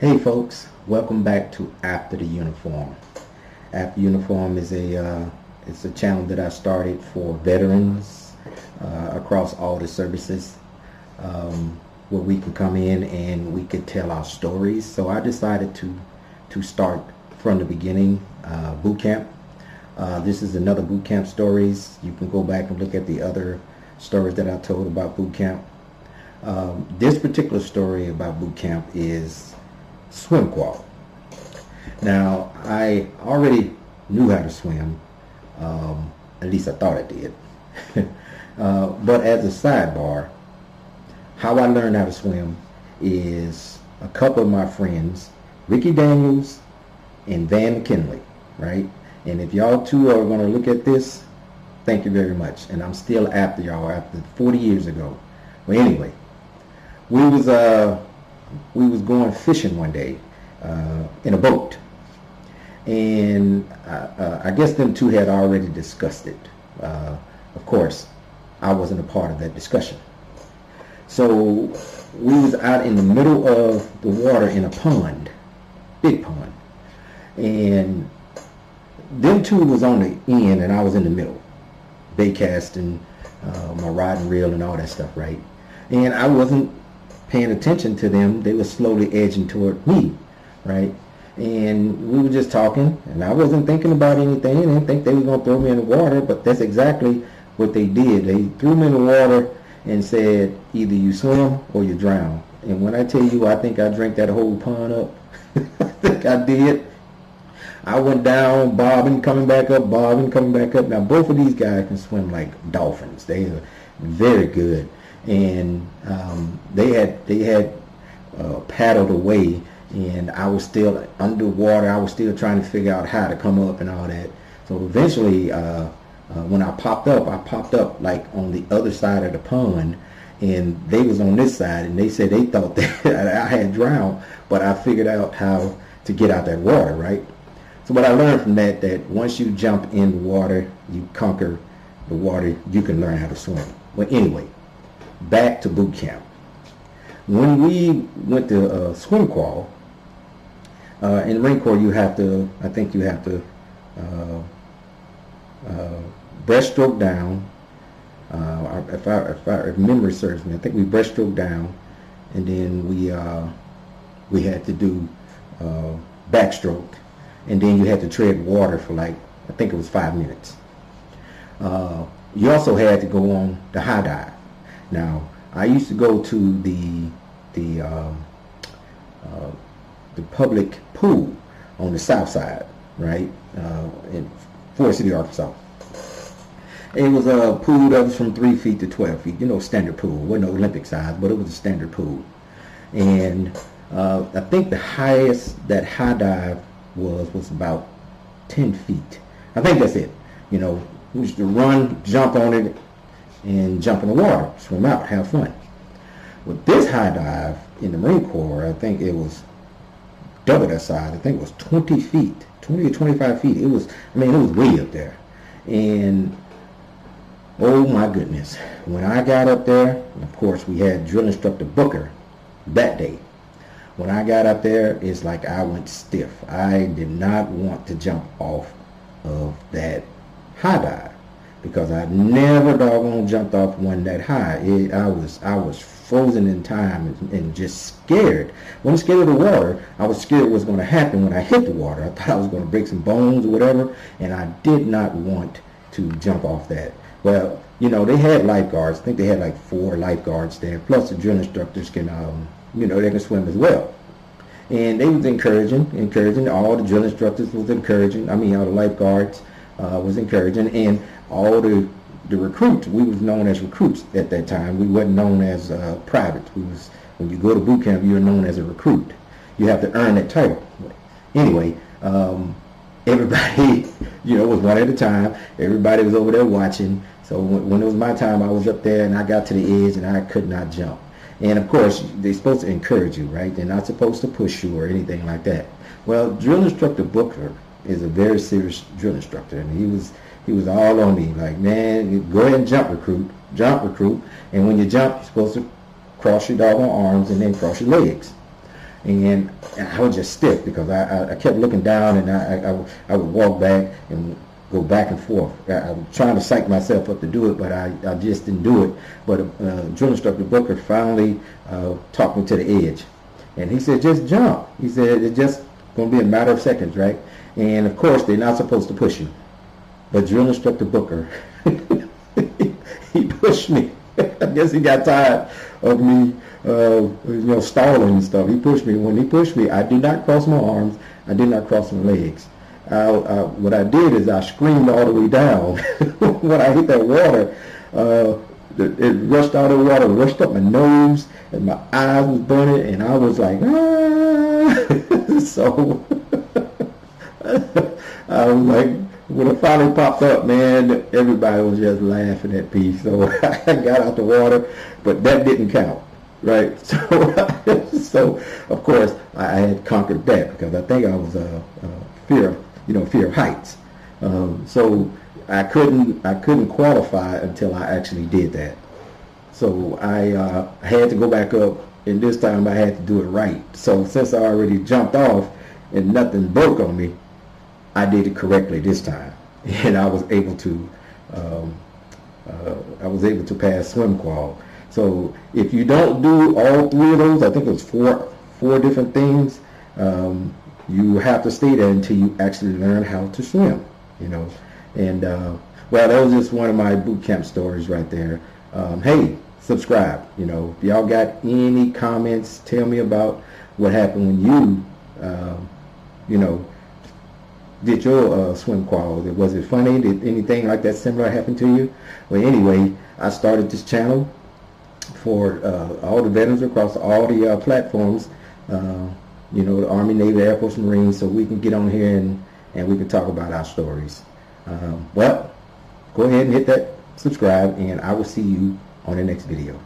Hey folks, welcome back to After the Uniform. After Uniform is it's a channel that I started for veterans across all the services, where we can come in and we could tell our stories. So I decided to start from the beginning, boot camp. This is another boot camp stories. You can go back and look at the other stories that I told about boot camp. This particular story about boot camp is swim qual. Now, I already knew how to swim, at least I thought I did. But as a sidebar, how I learned how to swim is a couple of my friends, Ricky Daniels and Van McKinley, right? And if y'all two are going to look at this, thank you very much. And I'm still after y'all after 40 years ago. Well, anyway, we was going fishing one day in a boat, and I guess them two had already discussed it. Of course, I wasn't a part of that discussion. So we was out in the middle of the water in a pond, big pond, and them two was on the end and I was in the middle, bait casting, my rod and reel and all that stuff, right? And I wasn't paying attention to them. They were slowly edging toward me, right? And we were just talking, and I wasn't thinking about anything. I didn't think they were going to throw me in the water, but that's exactly what they did. They threw me in the water and said, either you swim or you drown. And when I tell you, I think I drank that whole pond up. I think I did. I went down, bobbing, coming back up, bobbing, coming back up. Now, both of these guys can swim like dolphins. They are very good. And they had paddled away, and I was still underwater. I was still trying to figure out how to come up and all that. So eventually, when I popped up like on the other side of the pond, and they was on this side, and they said they thought that I had drowned, but I figured out how to get out that water, right? So what I learned from that once you jump in the water, you conquer the water, you can learn how to swim. Well, anyway, back to boot camp. When we went to swim qual, in the Marine Corps, I think you have to breaststroke down. If memory serves me, I think we breaststroke down, and then we had to do backstroke, and then you had to tread water for like, I think it was 5 minutes. You also had to go on the high dive. Now, I used to go to the public pool on the south side, right, in Forest City, Arkansas. It was a pool that was from 3 feet to 12 feet, standard pool. It wasn't Olympic size, but it was a standard pool. And I think the highest that high dive was about 10 feet. I think that's it. We used to run, jump on it, and jump in the water, swim out, have fun. With this high dive in the Marine Corps, I think it was double that size. I think it was 20 feet, 20 or 25 feet. It was way up there. And oh my goodness, when I got up there, of course we had Drill Instructor Booker that day. When I got up there, it's like I went stiff. I did not want to jump off of that high dive, because I never doggone jumped off one that high. I was frozen in time and just scared. I wasn't scared of the water. I was scared what was going to happen when I hit the water. I thought I was going to break some bones or whatever, and I did not want to jump off that. Well, they had lifeguards. I think they had like 4 lifeguards there, plus the drill instructors can, they can swim as well. And they was encouraging. All the drill instructors was encouraging. All the lifeguards was encouraging, and all the recruits. We was known as recruits at that time. We wasn't known as privates. When you go to boot camp, you're known as a recruit. You have to earn that title. Anyway, everybody, was one at a time. Everybody was over there watching. So when it was my time, I was up there and I got to the edge and I could not jump. And of course, they're supposed to encourage you, right? They're not supposed to push you or anything like that. Well, Drill Instructor Booker is a very serious drill instructor, and he was all on me, like, man, go ahead and jump recruit, and when you jump, you're supposed to cross your doggone arms and then cross your legs. and I was just stiff because I kept looking down, and I would walk back and go back and forth. I was trying to psych myself up to do it, but I just didn't do it. But drill instructor Booker finally talked me to the edge, and he said, just jump. He said, it's just going to be a matter of seconds, right? And of course, they're not supposed to push you. But drill instructor Booker, he pushed me. I guess he got tired of me, stalling and stuff. He pushed me. When he pushed me, I did not cross my arms. I did not cross my legs. What I did is I screamed all the way down. When I hit that water, it rushed out of the water, rushed up my nose, and my eyes was burning, and I was like, ah! So I was like, when it finally popped up, man, everybody was just laughing at me. So I got out the water, but that didn't count, right? So of course I had conquered that because I think I was fear of heights. So I couldn't qualify until I actually did that. So I had to go back up, and this time I had to do it right. So since I already jumped off and nothing broke on me, I did it correctly this time, and I was able to pass swim qual. So if you don't do all three of those, I think it was four different things, you have to stay there until you actually learn how to swim. And well, that was just one of my boot camp stories right there. Hey, subscribe. If y'all got any comments, tell me about what happened when you did your swim qual. Was it funny? Did anything like that similar happen to you? Well, anyway, I started this channel for all the veterans across all the platforms, the Army, Navy, Air Force, Marines, so we can get on here and we can talk about our stories. Well, go ahead and hit that subscribe, and I will see you on the next video.